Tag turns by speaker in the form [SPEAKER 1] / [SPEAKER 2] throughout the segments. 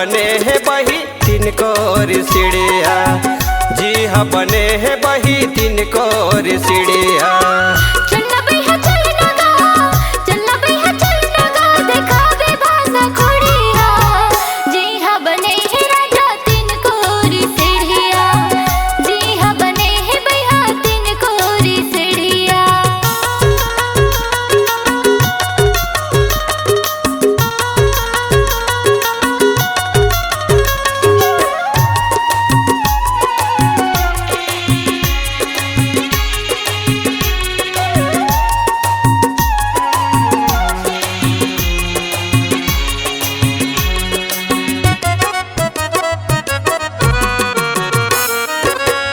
[SPEAKER 1] बने है बही तीन कोर सीढ़िया, जी हा बने है बही तीन कोर सीढ़िया।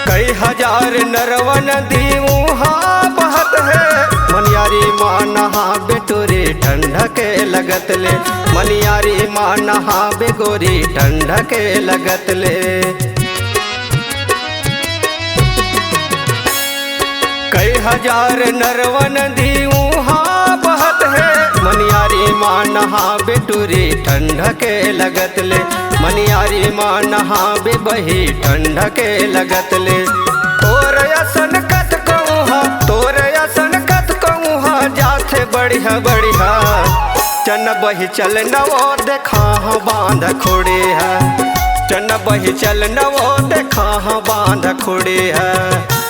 [SPEAKER 1] कई हजार नरवन दीवहा बहत है, मनियारी माँ नहा बेटोरी ठंडा के लगत ले, मनियारी माँ नहा बेगोरी ठंडा के लगत ले। कई हजार नरवन दीवहा बहत है, मनियारी माँ नहा बेटोरी ठंडा के लगत ले, मनियारी माँ नहा बे बही ठंडा के लगत ले। तोर असन कत कहूँ, तोर असन कत कहूँ, जाथे बढ़िया बढ़िया, चन बही चल नवो देखा बांध खोड़े है, चन बही चल नवो देखा बांध खोड़े है।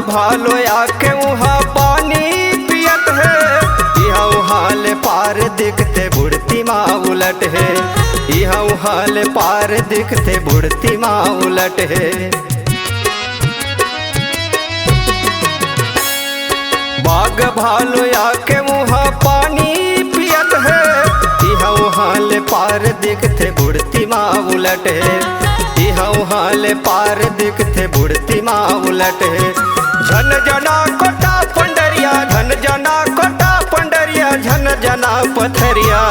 [SPEAKER 1] भालो आके वहाँ पानी पियत है, यहाँ वहाँ ले पार दिखते बुढ़ती माँ उलट है, यहाँ वहाँ ले पार दिखते बुढ़ती माँ उलट है। बाग भालो आके वहाँ पानी पियत है, यहाँ वहाँ ले पार दिखते बुढ़ती माँ उलट है, यहाँ वहाँ ले पार दिखते बुढ़ती माँ उलट है। झन जना कोटा पंडरिया, झन जना कोटा पंडरिया, झन जना पथरिया,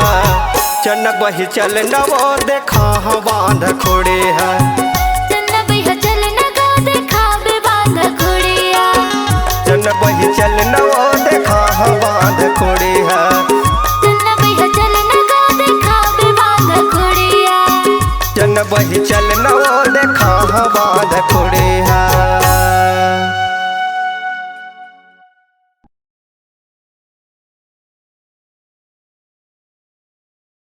[SPEAKER 1] चन बही चल नवो देखा बांध खोड़े है,
[SPEAKER 2] चन बही चल नगा देखा बे बांध खोड़िया,
[SPEAKER 1] चन बही चल नवो देखा बांध खोड़े है,
[SPEAKER 2] चन बही चल नगा देखा बे बांध खोड़िया,
[SPEAKER 1] चन बही चल नवो देखा बांध खोड़े है।